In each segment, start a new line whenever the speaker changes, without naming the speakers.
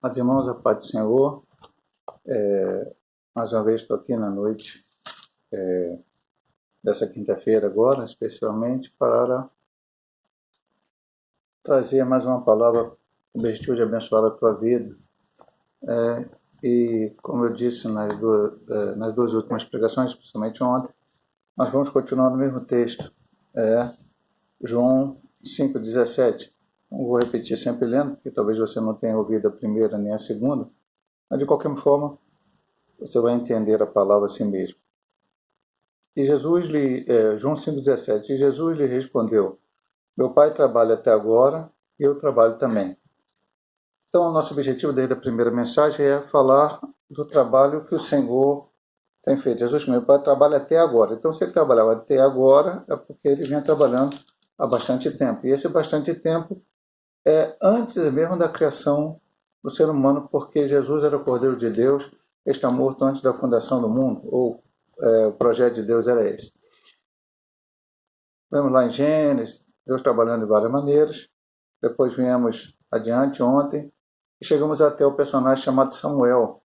As irmãos, a paz do Senhor, mais uma vez estou aqui na noite dessa quinta-feira agora, especialmente para trazer mais uma palavra com o objetivo de abençoar a tua vida. E como eu disse nas duas últimas pregações, principalmente ontem, nós vamos continuar no mesmo texto, João 5,17. Não vou repetir sempre lendo, porque talvez você não tenha ouvido a primeira nem a segunda, mas de qualquer forma você vai entender a palavra assim mesmo. E João 5,17, e Jesus lhe respondeu: meu pai trabalha até agora e eu trabalho também. Então, o nosso objetivo desde a primeira mensagem é falar do trabalho que o Senhor tem feito. Jesus, meu pai, trabalha até agora. Então, se ele trabalhava até agora, é porque ele vinha trabalhando há bastante tempo. E esse bastante tempo é antes mesmo da criação do ser humano, porque Jesus era o Cordeiro de Deus, está morto antes da fundação do mundo, ou o projeto de Deus era esse. Vamos lá em Gênesis, Deus trabalhando de várias maneiras. Depois viemos adiante ontem e chegamos até o personagem chamado Samuel,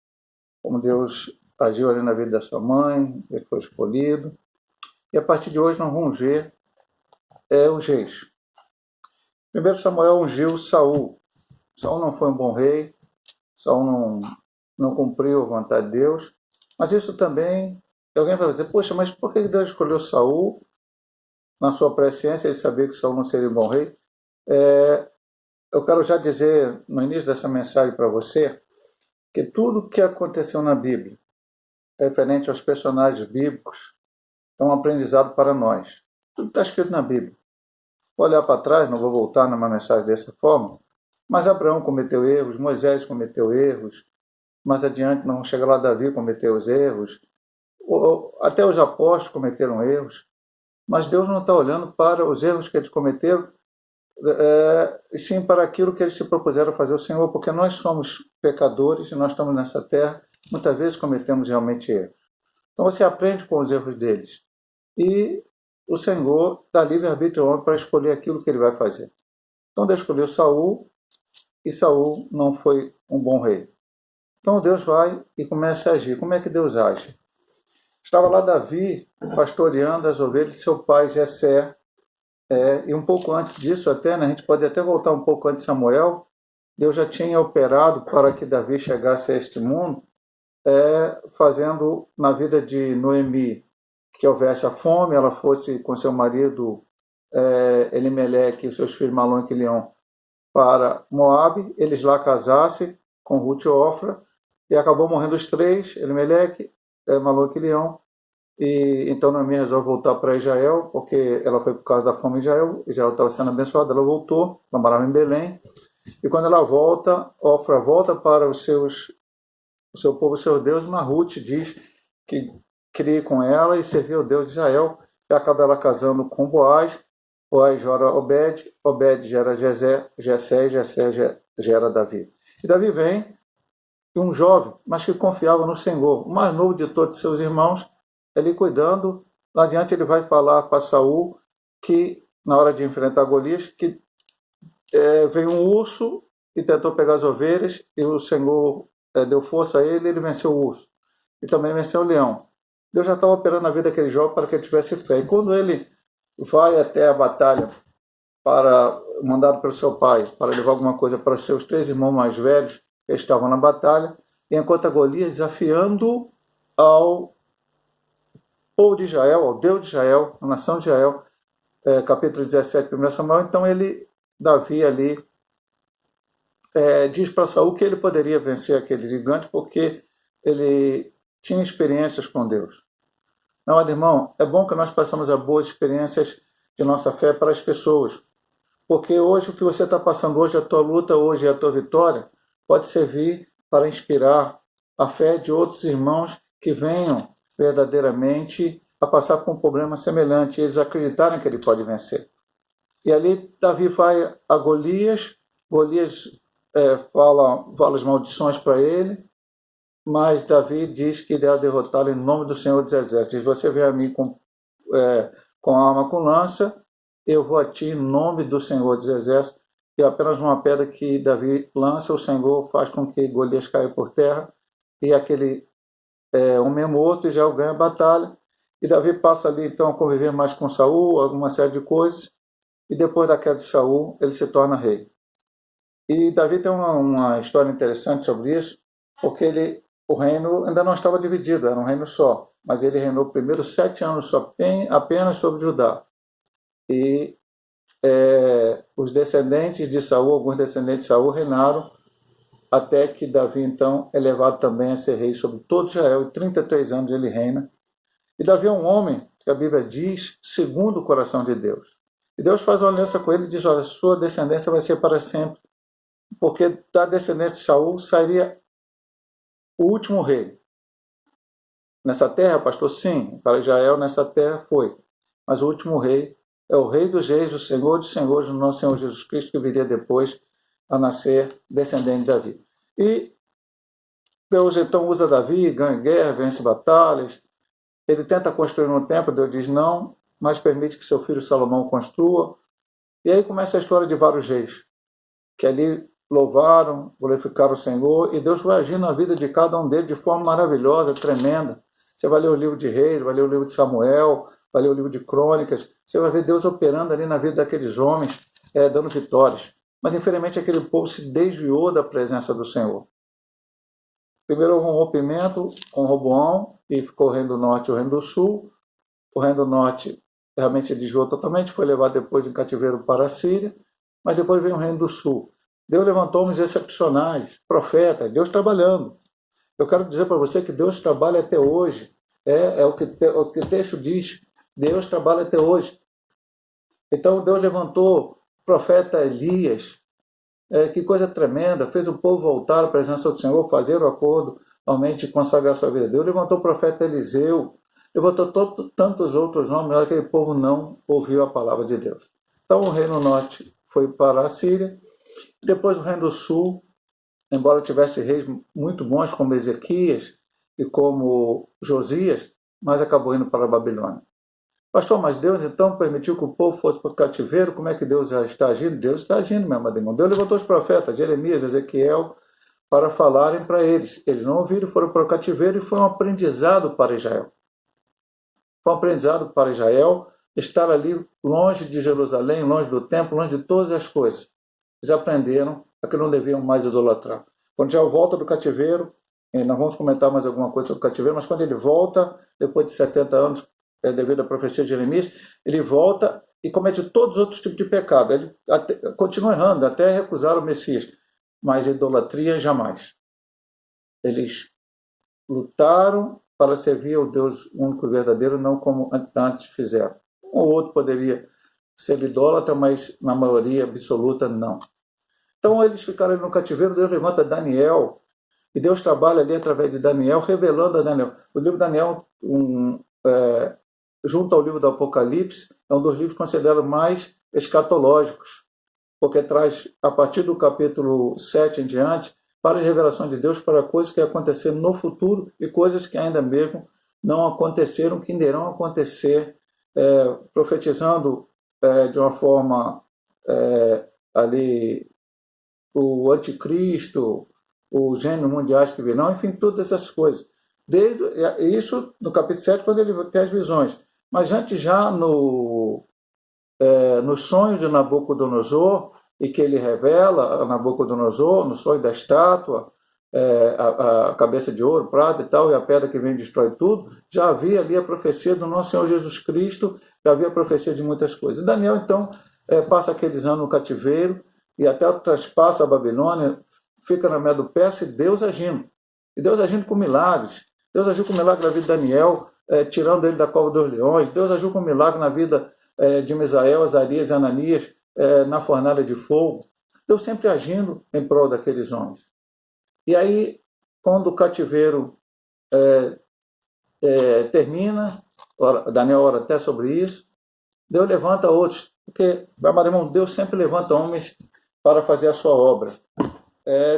como Deus agiu ali na vida da sua mãe, ele foi escolhido. E a partir de hoje nós vamos ver os reis. Primeiro Samuel ungiu Saul. Saul não foi um bom rei, Saul não cumpriu a vontade de Deus, mas isso também, alguém vai dizer, poxa, mas por que Deus escolheu Saul? Na sua presciência, ele sabia que Saul não seria um bom rei. Eu quero já dizer, no início dessa mensagem para você, que tudo que aconteceu na Bíblia, referente aos personagens bíblicos, é um aprendizado para nós. Tudo está escrito na Bíblia. Vou olhar para trás, não vou voltar numa mensagem dessa forma, mas Abraão cometeu erros, Moisés cometeu erros, mais adiante, não chega lá, Davi cometeu os erros, até os apóstolos cometeram erros, mas Deus não está olhando para os erros que eles cometeram, e sim para aquilo que eles se propuseram fazer ao Senhor, porque nós somos pecadores e nós estamos nessa terra, muitas vezes cometemos realmente erros. Então você aprende com os erros deles. E o Senhor dá livre-arbítrio ao homem para escolher aquilo que ele vai fazer. Então Deus escolheu Saul, e Saul não foi um bom rei. Então Deus vai e começa a agir. Como é que Deus age? Estava lá Davi pastoreando as ovelhas de seu pai Jessé, e um pouco antes disso até, né, a gente pode até voltar um pouco antes de Samuel, Deus já tinha operado para que Davi chegasse a este mundo, fazendo na vida de Noemi que houvesse a fome, ela fosse com seu marido Elimeleque e seus filhos Malom e Quilion para Moabe, eles lá casassem com Ruth e Ofra, e acabou morrendo os três, Elimeleque, Malom e Quilion. E então Noemi resolve voltar para Israel, porque ela foi por causa da fome em Israel. Israel estava sendo abençoada, ela voltou, ela morava em Belém. E quando ela volta, Ofra volta para o seu povo, o seu Deus, mas Ruth diz que queria ir com ela e servir ao Deus de Israel. E acaba ela casando com Boaz, Boaz gera Obed, Obed gera Jessé, e Jessé gera Davi. E Davi vem, um jovem, mas que confiava no Senhor, o mais novo de todos seus irmãos, ali cuidando. Lá adiante ele vai falar para Saul que, na hora de enfrentar Golias, que veio um urso e tentou pegar as ovelhas, e o Senhor deu força a ele, e ele venceu o urso. E também venceu o leão. Deus já estava operando na vida daquele jovem para que ele tivesse fé. E quando ele vai até a batalha, mandado pelo seu pai, para levar alguma coisa para seus três irmãos mais velhos, que estavam na batalha, e encontra Golias desafiando ao povo de Israel, ao Deus de Israel, a nação de Israel, capítulo 17, 1 Samuel. Então Davi ali diz para Saul que ele poderia vencer aquele gigante porque ele tinha experiências com Deus. Não, irmão, é bom que nós passamos a boas experiências de nossa fé para as pessoas, porque hoje o que você está passando hoje, a tua luta hoje, a tua vitória, pode servir para inspirar a fé de outros irmãos que venham verdadeiramente a passar por um problema semelhante, e eles acreditarem que ele pode vencer. E ali Davi vai a Golias, Golias fala as maldições para ele, mas Davi diz que deve derrotá-lo em nome do Senhor dos Exércitos. Diz: você vem a mim com arma, com lança, eu vou a ti em nome do Senhor dos Exércitos. e apenas uma pedra que Davi lança, o Senhor faz com que Golias caia por terra, e aquele homem é morto e já ganha a batalha. E Davi passa ali então a conviver mais com Saul, alguma série de coisas, e depois da queda de Saul, ele se torna rei. E Davi tem uma história interessante sobre isso, porque o reino ainda não estava dividido, era um reino só, mas ele reinou primeiro 7 anos apenas sobre Judá. E os descendentes de Saul, alguns descendentes de Saul, reinaram até que Davi então é levado também a ser rei sobre todo Israel, e 33 anos ele reina. E Davi é um homem, que a Bíblia diz, segundo o coração de Deus. E Deus faz uma aliança com ele e diz, olha, sua descendência vai ser para sempre, porque da descendência de Saul sairia o último rei. Nessa terra, pastor, sim, para Israel nessa terra foi. Mas o último rei é o Rei dos Reis, o Senhor dos Senhores, o nosso Senhor Jesus Cristo, que viria depois a nascer descendente de Davi. E Deus então usa Davi, ganha guerra, vence batalhas. Ele tenta construir um templo, Deus diz não, mas permite que seu filho Salomão construa. E aí começa a história de vários reis, que ali louvaram, glorificaram o Senhor, e Deus vai agir na vida de cada um deles de forma maravilhosa, tremenda. Você vai ler o livro de Reis, vai ler o livro de Samuel, vai ler o livro de Crônicas, você vai ver Deus operando ali na vida daqueles homens, dando vitórias. Mas, infelizmente, aquele povo se desviou da presença do Senhor. Primeiro houve um rompimento com Roboão, e ficou o Reino do Norte e o Reino do Sul. O Reino do Norte realmente se desviou totalmente, foi levado depois em cativeiro para a Síria, mas depois veio o Reino do Sul. Deus levantou homens excepcionais, profetas, Deus trabalhando. Eu quero dizer para você que Deus trabalha até hoje. É o que o texto diz. Deus trabalha até hoje. Então Deus levantou o profeta Elias. Que coisa tremenda. Fez o povo voltar à presença do Senhor, fazer o acordo, realmente consagrar sua vida a Deus. Levantou o profeta Eliseu. Levantou tantos outros nomes, mas aquele povo não ouviu a palavra de Deus. Então o Reino Norte foi para a Síria. Depois o Reino do Sul, embora tivesse reis muito bons como Ezequias e como Josias, mas acabou indo para a Babilônia. Pastor, mas Deus então permitiu que o povo fosse para o cativeiro? Como é que Deus já está agindo? Deus está agindo, meu amado irmão. Deus levantou os profetas, Jeremias, Ezequiel, para falarem para eles. Eles não ouviram, foram para o cativeiro, e foi um aprendizado para Israel. Foi um aprendizado para Israel estar ali longe de Jerusalém, longe do templo, longe de todas as coisas. Eles aprenderam a que não deviam mais idolatrar. Quando já volta do cativeiro, nós vamos comentar mais alguma coisa sobre o cativeiro, mas quando ele volta, depois de 70 anos, devido à profecia de Jeremias, ele volta e comete todos os outros tipos de pecado. Ele continua errando, até recusar o Messias, mas idolatria jamais. Eles lutaram para servir ao Deus único e verdadeiro, não como antes fizeram. Um ou outro poderia ser idólatra, mas na maioria absoluta não. Então eles ficaram ali no cativeiro. Deus levanta Daniel, e Deus trabalha ali através de Daniel, revelando a Daniel. O livro de Daniel, junto ao livro do Apocalipse, é um dos livros considerados mais escatológicos, porque traz, a partir do capítulo 7 em diante, para as revelações de Deus para coisas que aconteceram no futuro e coisas que ainda mesmo não aconteceram, que ainda irão acontecer, profetizando de uma forma ali o anticristo, os gênios mundiais que virão, enfim, todas essas coisas. Isso no capítulo 7, quando ele tem as visões. Mas antes, já nos sonhos de Nabucodonosor, e que ele revela a Nabucodonosor, no sonho da estátua, a cabeça de ouro, prata e tal, e a pedra que vem e destrói tudo, já havia ali a profecia do nosso Senhor Jesus Cristo, já havia a profecia de muitas coisas. E Daniel, então, passa aqueles anos no cativeiro, e até traspassa a Babilônia, fica na Medo Persa, e Deus agindo. E Deus agindo com milagres. Deus agiu com milagre na vida de Daniel, tirando ele da cova dos leões. Deus agiu com milagre na vida de Misael, Azarias e Ananias, na fornalha de fogo. Deus sempre agindo em prol daqueles homens. E aí, quando o cativeiro termina, Daniel ora até sobre isso, Deus levanta outros, porque, meu irmão, Deus sempre levanta homens para fazer a sua obra.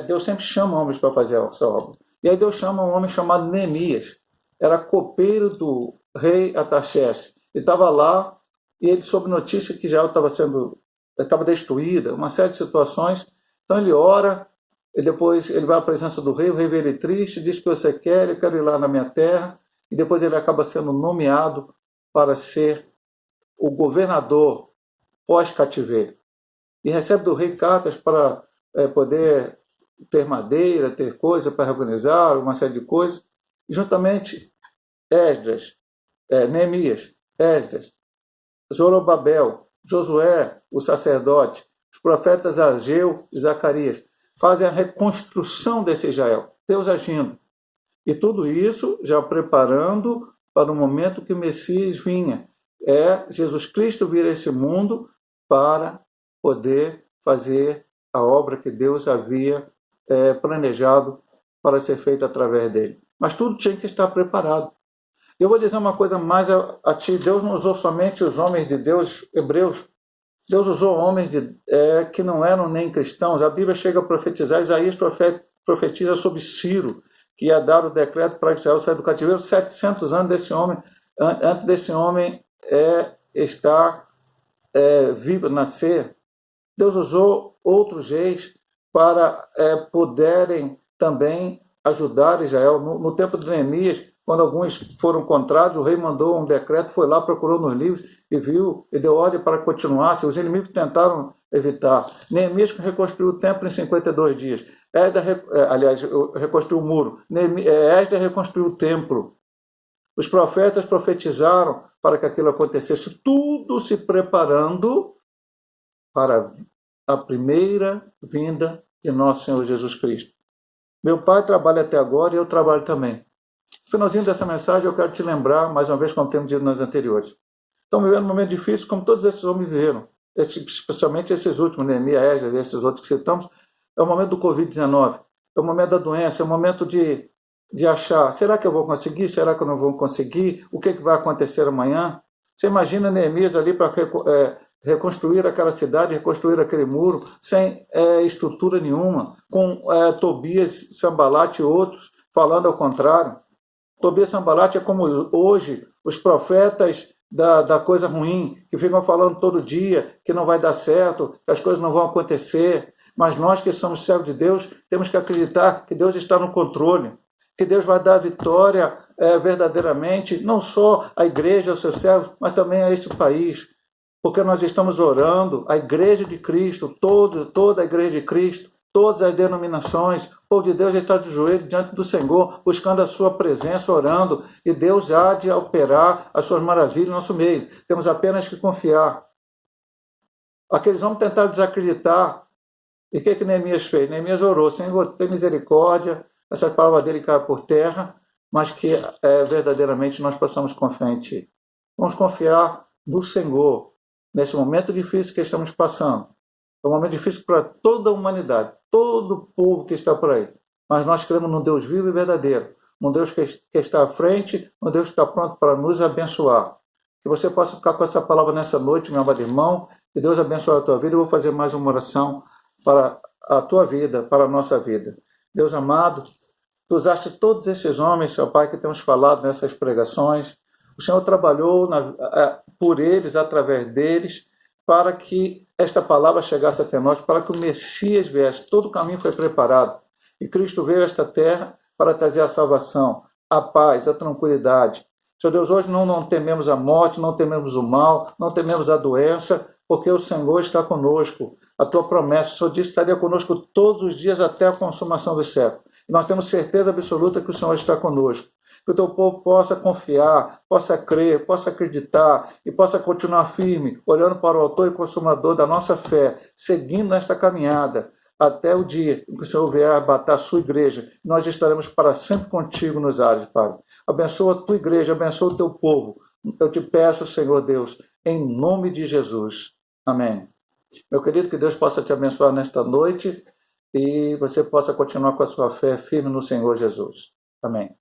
Deus sempre chama homens para fazer a sua obra. E aí Deus chama um homem chamado Neemias. Era copeiro do rei Artaxerxes. E estava lá, e ele soube notícia que Israel estava sendo estava destruída, uma série de situações. Então ele ora, e depois ele vai à presença do rei, o rei vê ele triste, diz: o que você quer? Eu quero ir lá na minha terra. E depois ele acaba sendo nomeado para ser o governador pós-cativeiro. E recebe do rei cartas para poder ter madeira, ter coisa para organizar, uma série de coisas. E juntamente Esdras, Neemias, Esdras, Zorobabel, Josué, o sacerdote, os profetas Ageu e Zacarias fazem a reconstrução desse Israel, Deus agindo. E tudo isso já preparando para o momento que o Messias vinha. Jesus Cristo vir a esse mundo para poder fazer a obra que Deus havia planejado para ser feita através dele. Mas tudo tinha que estar preparado. Eu vou dizer uma coisa mais a ti. Deus não usou somente os homens de Deus, hebreus. Deus usou homens que não eram nem cristãos. A Bíblia chega a profetizar. Isaías profetiza sobre Ciro, que ia dar o decreto para Israel sair do cativeiro. 700 anos desse homem, antes desse homem estar vivo, nascer. Deus usou outros reis para poderem também ajudar Israel. No tempo de Neemias, quando alguns foram contrários, o rei mandou um decreto, foi lá, procurou nos livros e viu, e deu ordem para continuar. Se os inimigos tentaram evitar. Neemias reconstruiu o templo em 52 dias. Reconstruiu o muro. Esdras reconstruiu o templo. Os profetas profetizaram para que aquilo acontecesse. Tudo se preparando para a primeira vinda de nosso Senhor Jesus Cristo. Meu pai trabalha até agora e eu trabalho também. No finalzinho dessa mensagem eu quero te lembrar, mais uma vez, como temos dito nas anteriores. Estamos vivendo um momento difícil, como todos esses homens viveram. Especialmente esses últimos, Neemias, Esdras e esses outros que citamos. É o momento do Covid-19. É o momento da doença, é o momento de achar, será que eu vou conseguir? Será que eu não vou conseguir? O que vai acontecer amanhã? Você imagina Neemias ali para reconstruir aquela cidade, reconstruir aquele muro, sem estrutura nenhuma, com Tobias, Sambalate e outros falando ao contrário. Tobias e Sambalate é como hoje os profetas da coisa ruim, que ficam falando todo dia que não vai dar certo, que as coisas não vão acontecer. Mas nós que somos servos de Deus, temos que acreditar que Deus está no controle, que Deus vai dar a vitória verdadeiramente, não só à igreja, aos seus servos, mas também a esse país. Porque nós estamos orando, a igreja de Cristo, toda a igreja de Cristo, todas as denominações, o povo de Deus está de joelho diante do Senhor, buscando a sua presença, orando, e Deus há de operar as suas maravilhas no nosso meio. Temos apenas que confiar. Aqueles homens tentaram desacreditar. E o que Neemias fez? Neemias orou: Senhor, tem misericórdia, essas palavras dele caem por terra, mas que verdadeiramente nós possamos confiar em Ti. Vamos confiar no Senhor, nesse momento difícil que estamos passando. É um momento difícil para toda a humanidade, todo o povo que está por aí. Mas nós cremos num Deus vivo e verdadeiro, num Deus que está à frente, num Deus que está pronto para nos abençoar. Que você possa ficar com essa palavra nessa noite, meu amado irmão, que Deus abençoe a tua vida. Eu vou fazer mais uma oração para a tua vida, para a nossa vida. Deus amado, Tu usaste todos esses homens, Seu Pai, que temos falado nessas pregações. O Senhor trabalhou por eles, através deles, para que esta palavra chegasse até nós, para que o Messias viesse. Todo o caminho foi preparado. E Cristo veio a esta terra para trazer a salvação, a paz, a tranquilidade. Senhor Deus, hoje não tememos a morte, não tememos o mal, não tememos a doença, porque o Senhor está conosco. A Tua promessa, o Senhor disse, estaria conosco todos os dias até a consumação do século. E nós temos certeza absoluta que o Senhor está conosco. Que o Teu povo possa confiar, possa crer, possa acreditar e possa continuar firme, olhando para o autor e consumador da nossa fé, seguindo nesta caminhada, até o dia em que o Senhor vier arrebatar a sua igreja. Nós estaremos para sempre contigo nos ares, Pai. Abençoa a tua igreja, abençoa o teu povo. Eu te peço, Senhor Deus, em nome de Jesus. Amém. Meu querido, que Deus possa te abençoar nesta noite e você possa continuar com a sua fé firme no Senhor Jesus. Amém.